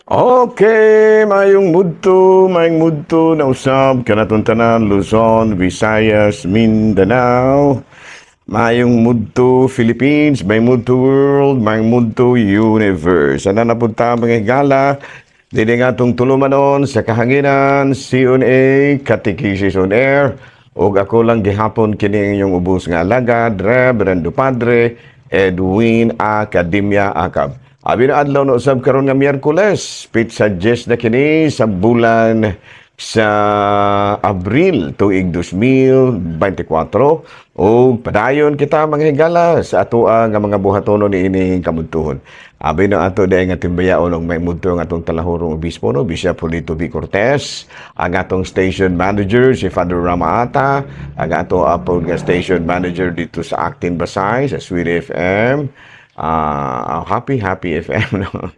Okay, mayong mudto na usab kanatong tanan Luzon, Visayas, Mindanao. Mayong mudto Philippines, may mudto world, may mudto universe. Ana na punta mga higala dili nga tong tulumanon sa kahanginan CNA Catechesis on Air ug ako lang gihapon kini inyong ubos nga alagad Reverendo Padre Edwin Academia Acab. Abi na adlaw no usab karon nga Miyerkules, pizza 10 na kini sa bulan sa Abril tuig 2024 o padayon kita mga higala sa ato nga mga buhatonon ni ining kamudtuhon. Abi na ato dahil nga timbayaon og may mudto nga atong talahurong obispo no Bishop Polito B. Cortez, ang atong station manager si Father Rama Ata, ang ato apod nga station manager dito sa Actin Basay sa Sweet FM. Happy FM no.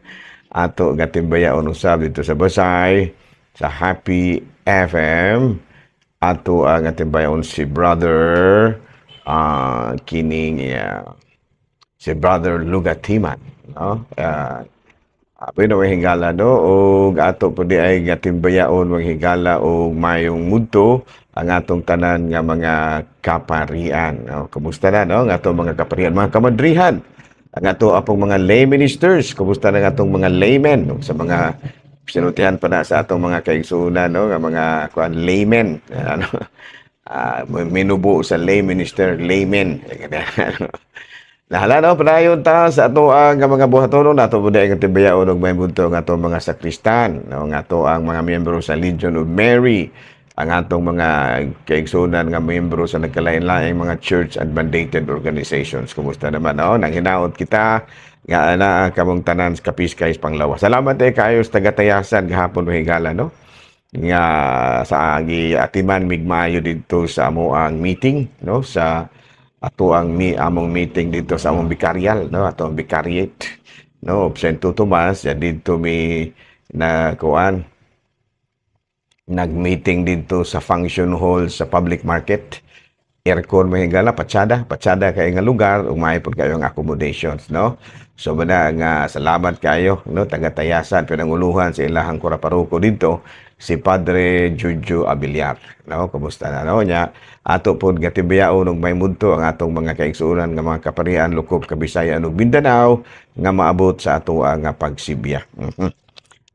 Ato gatimbayaon usab dito sa Basay sa Happy FM. Ato ang gatimbayaon si brother si brother Lugatiman no. Apoy na hingala no og ato po di ay gatimbayaon wang higala og mayong mudto ang atong tanan nga mga kaparian no. Kumusta na no nga atong mga kaparian, mga kamadrihan, ang ato apong mga lay ministers, kumusta na atong mga laymen no? Sa mga sinutihan pa na sa atong mga kaigsunan no nga mga laymen ano minubo sa lay minister laymen lahala no padayon ta sa ato ang mga buhatonon nato buday nga tibayaon og may bunto nga atong mga sakristan no nga ato ang mga miyembro sa Legion of Mary, ang atong mga kaigsunan nga miyembro sa nagkalain-laing mga church and mandated organizations. Kumusta naman no? Nang hinaot kita nga ana kamong tanan sa Kapiskay Panglawas. Salamat kayo sa tagatayasan gahapon mo higala no. Nga sa atiman migmayo dito sa amo ang meeting no sa ato ang among meeting dito sa among vicarial no ato ang vicariate no Santo Tomas ya dito mi na kuan nag-meeting dito sa function hall sa public market. Aircon mahigala, patsada kayo nga lugar, umayipod kayo ang accommodations, no? So, bada nga salamat kayo, no? Tagatayasan, pinanguluhan sa ilahang kuraparuko dito, si Padre Juju Abiliar, no? Kumusta na, no? Nya, ato po gatibayaon og may mudto ang atong mga kaigsunan nga mga kaparian, Lukop, Kabisayan ug Mindanao nga maabot sa ato ang pagsibya.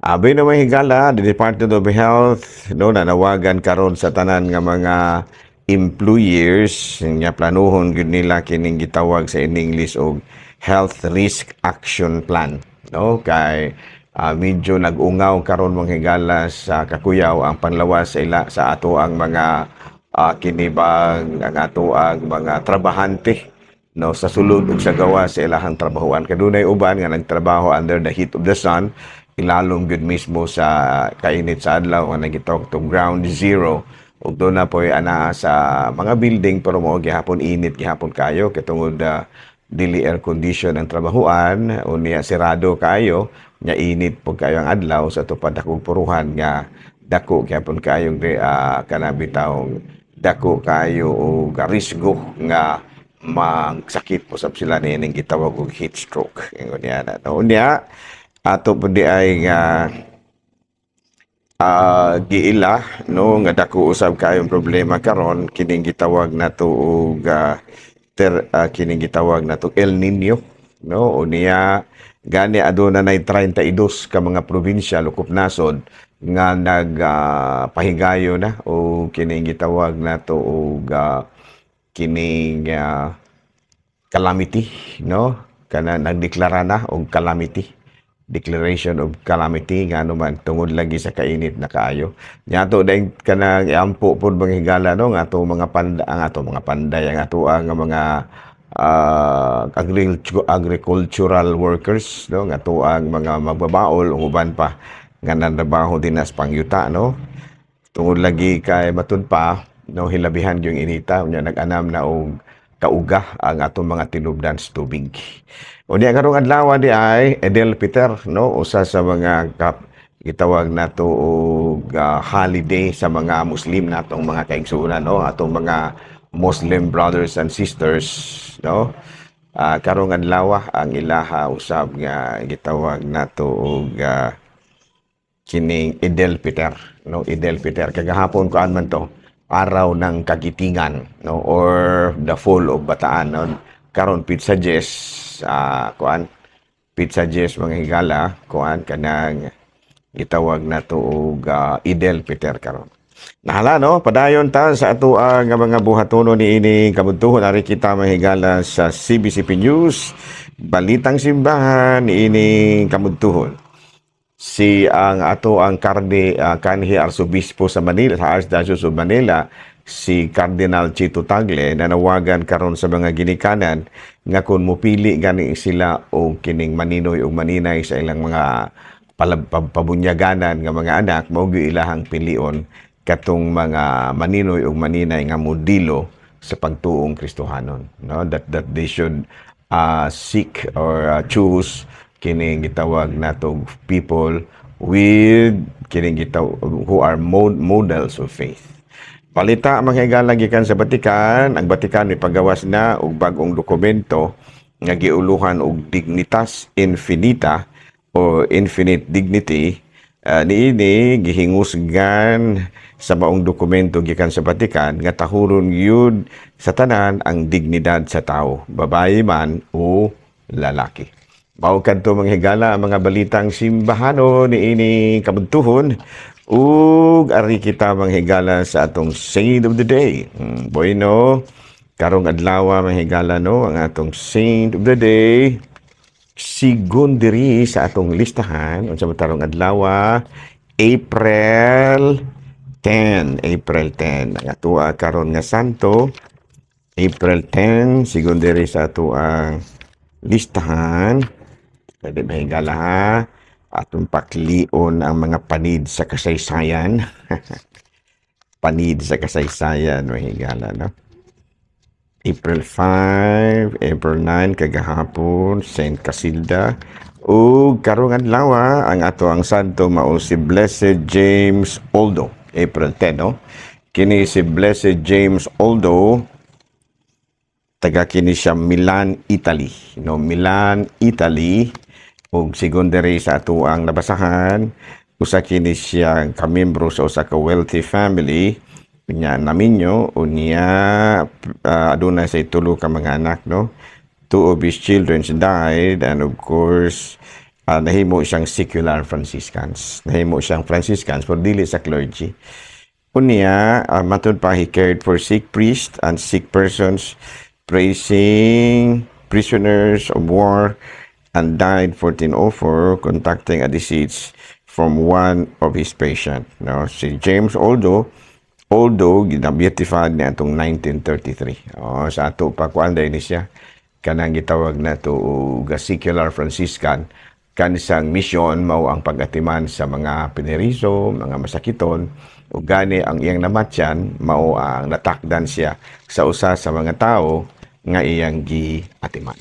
Abi na may higala, the Department of Health, no, nanawagan karon sa tanan nga mga employers nga planuhon gud nila kining gitawag sa in English og Health Risk Action Plan, no, kay medyo nag-ungaw karon mga higala sa kakuyaw ang panlawas sa ato ang mga kinibang ang ato ang mga trabahante no sa sulod ug sa gawa sa ilahang trabahoan. Kadunay uban nga nagtrabaho under the heat of the sun, ilalom gud mismo sa kainit sa adlaw nga nagitawag to ground zero ug doon na po ana sa mga building pero mao gihapon init gihapon kayo kitungod dili air condition ang trabahoan unya sirado kayo nya init po kayo ang adlaw sa tupad dakong puruhan nga dako gihapon kayong kanabitawong dako kayo og risgo nga magsakit po sab sila ning gitawag og heat stroke unya na unya ato po di ay nga giila no nga dako usab kayong problema karon kining gitawag nato og kining gitawag nato El Nino no unya gani aduna nay 32 ka mga probinsya lukop nasod nga nagpahigayo na o kining gitawag nato og kining calamity no kana nagdeklara na og calamity, declaration of calamity nga naman tungod lagi sa kainit na kaayo. Nya to dahil kanang iampo pod mga higala no nga ato mga panday ang ato ang mga agricultural workers no nga ato ang mga magbabaol ug uban pa nga nanrabaho din as pangyuta no. Tungod lagi kay matud pa no hilabihan yung inita nya nag-anam na og kauga ang atong mga tinubdan sa tubig. Unya karong adlaw di ay Edel Peter no usa sa mga gitawag nato og holiday sa mga Muslim natong mga kaigsunan no atong mga Muslim brothers and sisters no karong adlaw ang ilaha usab nga gitawag nato og kining Idel Peter, no? Idel Peter kagahapon kuan man to, araw ng kagitingan, no, or the fall of Bataan, no? Karon Pizza Jess, kuan Pizza Jess mga higala, kuan kanang gitawag na to og Idel Peter karon. Nahala no, padayon ta sa ato ang mga buhatono ni ini kabuntuhon ari kita mahigala sa CBCP News, balitang simbahan ni ini kabuntuhon. Si ang ato ang kanhi Arsobispo sa Manila, sa Archdiocese of Manila, si Cardinal Chito Tagle nanawagan karon sa mga ginikanan nga kung mupili gani sila o kining maninoy o maninay sa ilang mga pabunyaganan nga mga anak, mao ilahang pilion katong mga maninoy o maninay nga modelo sa pagtuong Kristohanon, no, that they should seek or choose kining gitawag nato people with kining who are models of faith. Palita mga higala gikan sa Batikan, ang Batikan ni pagawas na og bag-ong dokumento nga giuluhan og Dignitas Infinita o Infinite Dignity. Niini gihingusgan sa maong dokumento gikan sa Batikan nga tahuron yun sa tanan ang dignidad sa tao, babae man o lalaki. Mao kadto mga higala ang mga balitang simbahanon niini kabuntuhon ug ari kita mga higala sa atong Saint of the Day. Bueno, karong adlaw mga higala no, ang atong Saint of the Day sigon diri sa atong listahan unsa matarong adlaw April 10 ang ato karon nga santo April 10 sigon diri sa ato ang listahan. Pwede mahigala ha atong paklion ang mga panid sa kasaysayan. Panid sa kasaysayan mahigala no. April 5, April 9 kagahapon Saint Casilda ug karong adlaw ang ato ang santo mao si Blessed James Oldo. April 10 no. Kini si Blessed James Oldo taga kini siya Milan, Italy. No, Milan, Italy ug sigon diri sa ato ang nabasahan usa kini siya kamembro sa usa ka wealthy family. Nya naminyo unya aduna say tulo ka mga anak no. Two of his children died and of course nahimo siyang secular Franciscans. Nahimo siyang Franciscans for dili sa clergy. Unya matud pa he cared for sick priests and sick persons, praising prisoners of war, and died 1404 contacting a disease from one of his patients. No, si James Oldo gina-beatified niya itong 1933. Sa ato pa kuanday ni siya kanang gitawag na to secular Franciscan kanisang mission mao ang pagatiman sa mga pineriso, mga masakiton ug gani ang iyang namatyan mao ang natakdan siya sa usa sa mga tao nga iyang giatiman.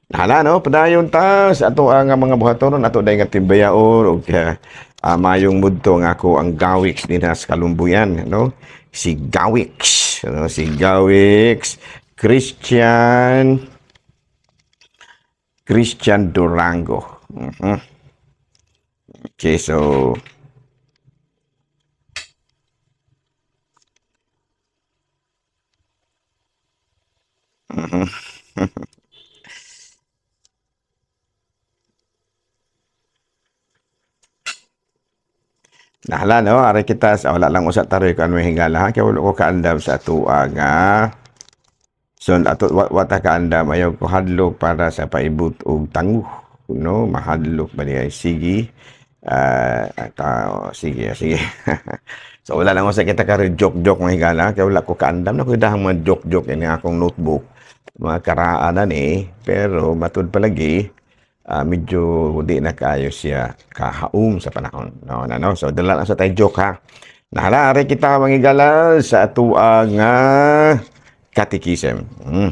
Nahala no, padayon ta sa ato ang mga buhatonon ato day nga timbayaon ug mayong mudto nga ako ang Gawix din sa Kalumbuyan, no? Si Gawix, no? Si Gawix Christian Durango. Okay, so nahala no, ari kita sa wala lang usa taroy kan may hingala kay wala ko kaandam sa atua nga so ato wata kaandam ayaw ko hadlok para sa paibot og tango no, mahadlok ba niya sige sige so wala lang usa kita karoy joke may hingala kay wala ko kaandam na ko dahang mga joke ini akong notebook mga karaan ni pero matud palagi medyo di na kayo siya kahaum sa panahon. No. So, dala lang sa tayo joke ha. Nahalari kita mangigala sa ato ang katikisem.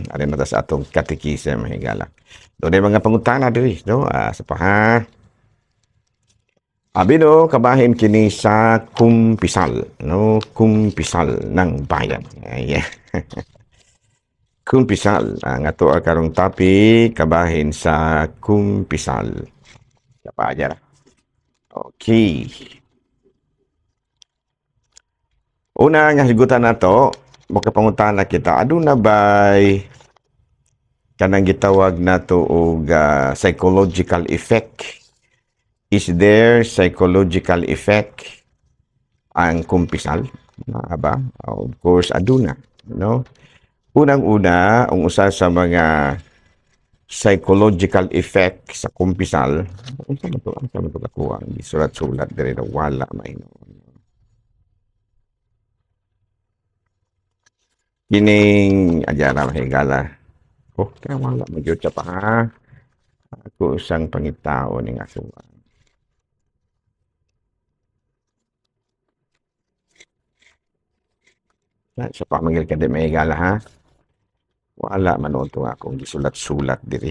Ano na sa atong katikisem mahigala. Doon ay mga pangutana diri. No? Sa paha. Abi no, kabahin kini sa kumpisal. No? Kumpisal ng bayan. Yeah. Kumpisal, ang ato karong topic kabahin sa kumpisal. Kapaja. Okay. Una nga higutan nato, makapangutan na kita, aduna bay kanang gitawag nato og psychological effect. Is there psychological effect ang kumpisal? Ba? Of course, aduna, no? Unang-una, ang usa sa mga psychological effect sa kumpisal, ang sa to kakuha, sulat-sulat diri na wala may kining adyara mahigala. Oh, kaya wala magyud sa pa ha. Ako isang pangitao ning ako. Sa pamangil ka di mahigala ha. Wala man to akong gisulat-sulat diri.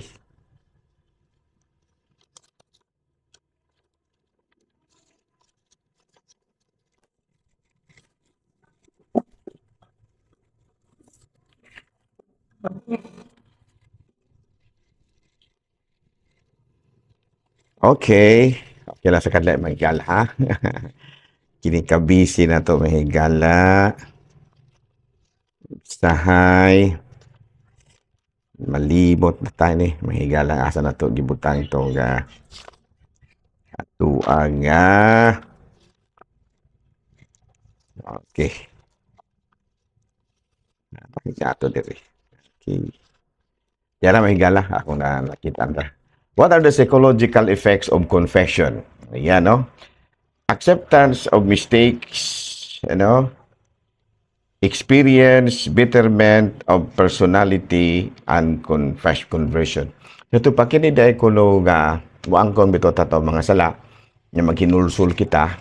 Okay. Okay lang sa kadla mahigala ha. Kini ka busy na to mahigala. Sahay. Malibot na tayo ni. Mahigala asa na to gibutang to ga atuang nga. Okay. Bakit ato diri? Okay. Yan na mahigala. Ako na nakita na. What are the psychological effects of confession? Ayan, no? Acceptance of mistakes, experience, betterment of personality, and conversion. Ito pa kiniday ko nga, muangkon bito tato mga sala, na maghinulsul kita,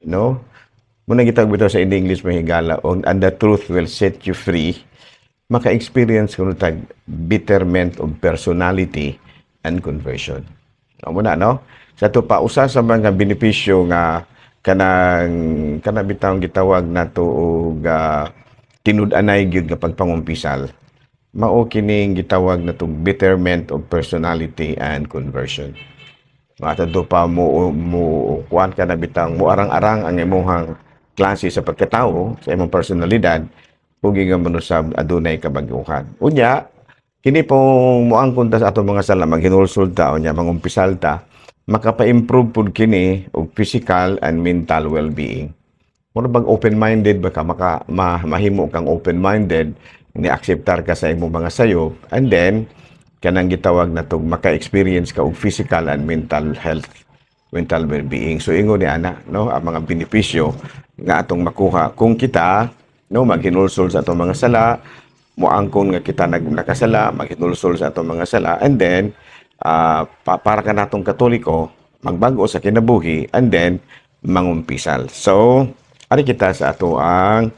muna gitag bito sa English mahigala, and the truth will set you free, maka-experience ko tag betterment of personality, and conversion. Muna, no? Sa ito pa, usa sa mga benepisyo nga kanang bitawang gitawag na to og tinud-anay gyud nga pagpangumpisal. Mao kining gitawag na to betterment of personality and conversion. Mata do pa mo kuan ka na bitang mo arang-arang ang imong klase sa pagkatao, sa imong personalidad ug nga manusab adunay kabaguhan. Unya, kini pong muangkon ta sa atong mga sala maghinulsol ta unya mangumpisal ta makapa-improve pud kini og physical and mental well-being. Mura bang open-minded ba ka mahimo kang open-minded ni akseptar ka sa imong mga sayop and then kanang gitawag na tog maka-experience ka og physical and mental health, mental well-being. So ingon ni ana, ang mga benepisyo nga atong makuha kung kita maghinulsol sa atong mga sala, muangkon nga kita nakasala, maghinulsol sa atong mga sala, and then para ka natong Katoliko, magbago sa kinabuhi, and then mangumpisal. So, ari kita sa ato ang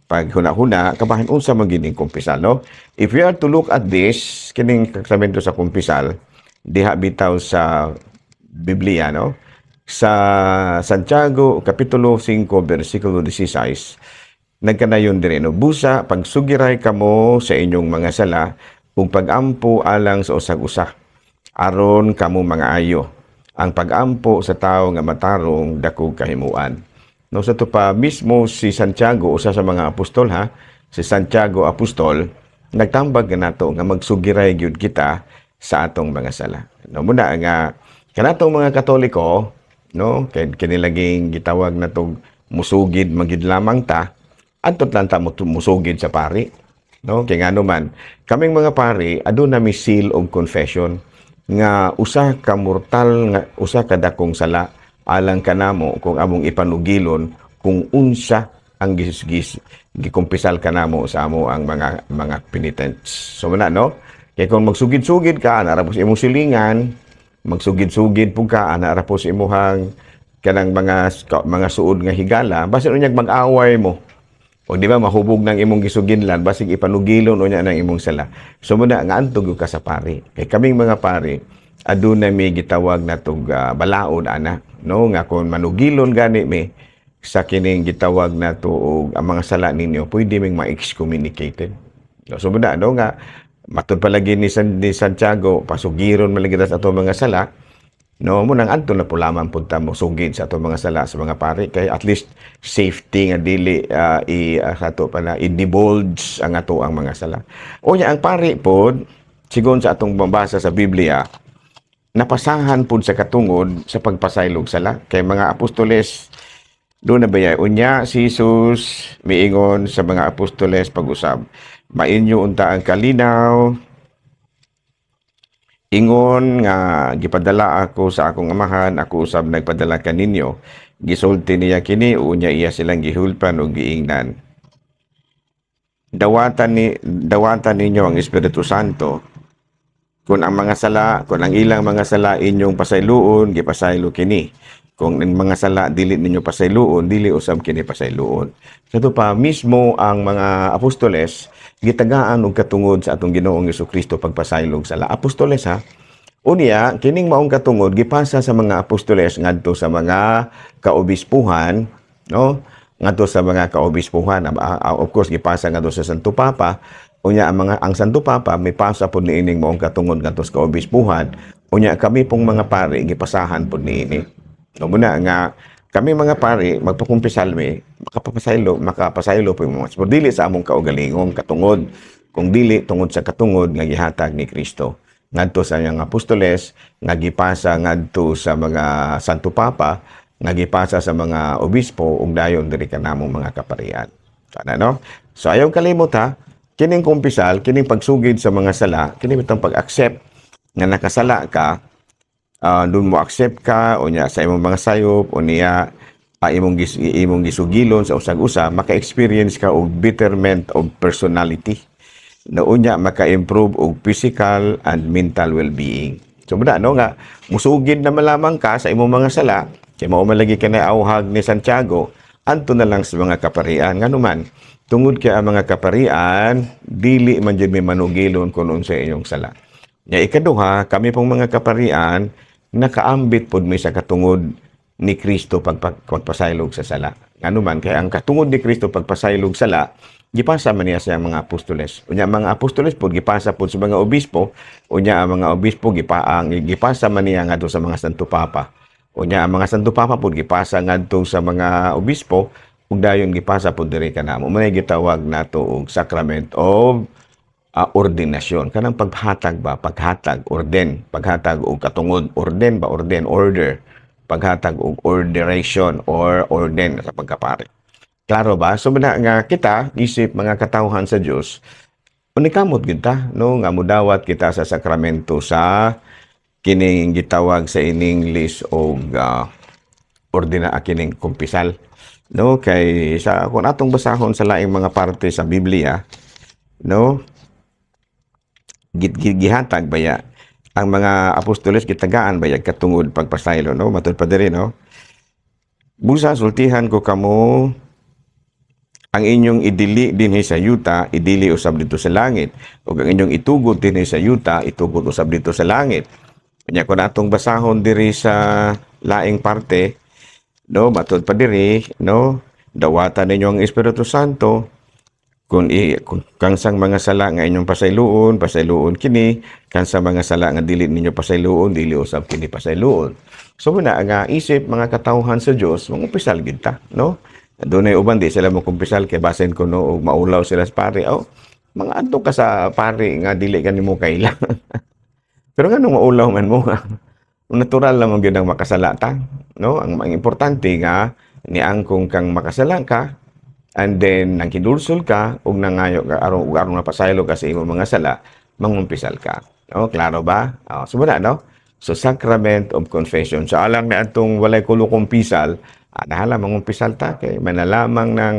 paghuna-huna, kabahin unsa magining kumpisal, no? If we are to look at this, kining kaksamento sa kumpisal, diha bitaw sa Biblia, no? Sa Santiago, Kapitulo 5, versikulo 16, nagkanayon dire, no? Busa, pagsugiray kamo sa inyong mga sala, kung pag-ampo alang sa usag-usa, aron kamo mga ayo. Ang pag-ampo sa tao nga matarong dakog kahimuan. No, sa to pa mismo si Santiago, usa sa mga apostol si Santiago apostol, nagtambag nga nato nga magsugiray gyud kita sa atong mga sala. No, muna nga kanatong mga Katoliko, kay kinilaging gitawag natong musugid magid lamang ta, adtot lang ta musugid sa pari. Kay ngano man, kaming mga pari aduna mi seal of confession nga usa ka mortal nga usa ka dakong sala alang kanamo kung among ipanugilon kung unsa ang gikumpisal kanamo sa amo ang mga penitents. So muna, kay kung magsugid-sugid ka ana ra po sa imong silingan, magsugid-sugid pug ka ana ra po sa imong kanang mga suod nga higala, basin unyag mag-away mo. O di ba mahubog ng imong gisuginlan basig ipanugilon unya ng imong sala. So muna nga antog ka sa pari. Kay kaming mga pari aduna may gitawag na tog balaod ana, nga kung manugilon gani mi sa kining gitawag na to og ang mga sala ninyo pwede ming ma-excommunicated. So muna nga matud palagi ni Santiago pasugiron malagi sa ato mga sala No, mo nang adto na po lamang punta mo sugid sa atong mga sala sa mga pari kay at least safety nga dili ato pa na i-divulge ang ato ang mga sala. Unya ang pari pod sigon sa atong mabasa sa Biblia napasahan pod sa katungod sa pagpasaylog sala kay mga apostoles doon na bayay unya si Jesus miingon sa mga apostoles pag-usab mainyo unta ang kalinaw ingon nga gipadala ako sa akong amahan, ako usab nagpadala kaninyo. Gisulti niya kini unya iya silang gihulpan ug giingnan. Dawatan ninyo ang Espiritu Santo. Kung ang mga sala, kung ang ilang mga sala inyong pasayloon, gipasaylo kini. Kung ang mga sala dili ninyo pasayloon, dili usab kini pasayloon. Sato pa mismo ang mga apostoles gitagaan og katungod sa atong Ginoong Jesucristo pagpasaylog sala. Apostoles ha. Unya kining maong katungod gipasa sa mga apostoles ngadto sa mga kaobispuhan, no? Ngadto sa mga kaobispuhan, of course gipasa ngadto sa Santo Papa. Unya ang Santo Papa may pasa pod niining maong katungod ngadto sa kaobispuhan. Unya kami pong mga pari gipasahan pod niini. No muna nga kami mga pari magpakumpisal mi makapasaylo po yung mga dili sa among kaugalingong katungod kung dili tungod sa katungod nga gihatag ni Kristo ngadto sa iyang apostoles nga gipasa ngadto sa mga Santo Papa nga gipasa sa mga obispo ug dayon diri kanamong mga kaparian kana no so ayaw kalimot ha kining kumpisal kining pagsugid sa mga sala kini bitang pag-accept nga nakasala ka doon mo accept ka o niya sa imong mga sayop o niya imong gisugilon sa usag-usa maka-experience ka og betterment of personality na unya maka-improve og physical and mental well-being so muna no nga musugid na malamang ka sa imong mga sala kay mao man lagi ka na auhag ni Santiago anto na lang sa mga kaparian nganuman tungod kay ang mga kaparian dili man jud may manugilon kuno sa inyong sala nya ikaduha kami pong mga kaparian nakaambit pod mi sa katungod ni Kristo pagpasaylog sa sala. Ano man kay ang katungod ni Kristo pagpasaylog sala gipasa man niya sa mga apostoles. Unya mga apostoles pod gipasa pod sa mga obispo, unya ang mga obispo gipasa man niya ngadto sa mga Santo Papa. Unya ang mga Santo Papa pod gipasa ngadto sa mga obispo ug dayon gipasa pod diri kanamo. May gitawag nato og sacrament of ordinasyon kanang paghatag paghatag og katungod orden order paghatag og orderation or orden sa pagkapari klaro ba so nga kita isip mga katawhan sa Dios unikamot kita no nga mudawat kita sa sakramento sa kining gitawag sa in English og kining kumpisal no kay sa kung atong basahon sa laing mga parte sa Biblia no gihatag baya ang mga apostoles gitagaan baya katungod pagpasaylo no matud pa diri no busa sultihan ko kamo ang inyong idili dinhi sa yuta idili usab dito sa langit ug ang inyong itugod dinhi sa yuta itugod usab dito sa langit kanya kun atong basahon diri sa laing parte no matud pa diri no dawatan ninyo ang Espiritu Santo kung kansang mga sala nga inyong pasayloon kini kansang mga sala nga dili ninyo pasayloon dili usab kini pasayloon so muna nga isip mga katawhan sa Dios mangumpisal gid ta no dunay uban di sila mo kumpisal kay basen ko no og maulaw sila sa pari mga adto ka sa pari nga dili kanimo kaila pero nganong maulaw man mo natural lamang gyud ang makasala ta no ang importante nga niangkong kang makasala ka and then nang kidulsol ka ug nangayo ka aron napasaylo ka sa imong mga sala mangumpisal ka klaro ba sumuna no so sacrament of confession so alang na atong walay kulo kumpisal nahala mangumpisal ta kay manalamang nang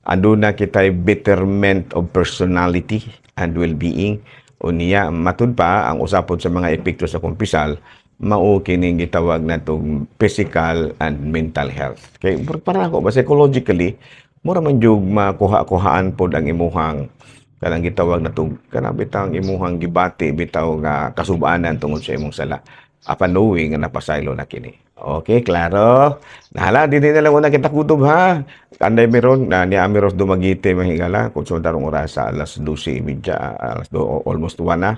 aduna kitay betterment of personality and well-being o niya matud pa ang usapon sa mga epekto sa kumpisal mao kining gitawag natong physical and mental health kay para ako ba psychologically mura man jug makuha-kuhaan pod ang imuhang kanang gitawag natong kanang bitang imuhang gibati bitaw nga kasubaanan tungod sa imong sala apan knowing nga napasaylo na kini okay klaro nahala dinhi na lang una kita kutob ha kanday meron na ni Amiros Dumagite mahigala kung sa darong oras sa alas 12:30 almost 1 na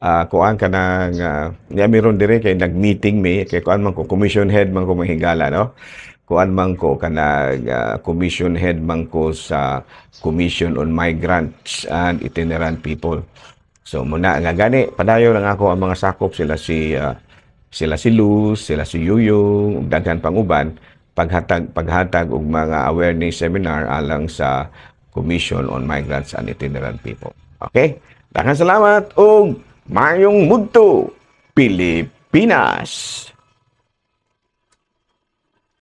kuan ka ng niya meron dire kay nag-meeting me kay kuan man ko commission head man ko mahigala no. Kuan man ko kanang commission head man ko sa Commission on Migrants and Itinerant People. So muna nga gani padayon lang ako ang mga sakop sila si Luz, sila si Yuyong, ug daghan pang uban paghatag og mga awareness seminar alang sa Commission on Migrants and Itinerant People. Okay? Daghang salamat ug maayong mudto Pilipinas.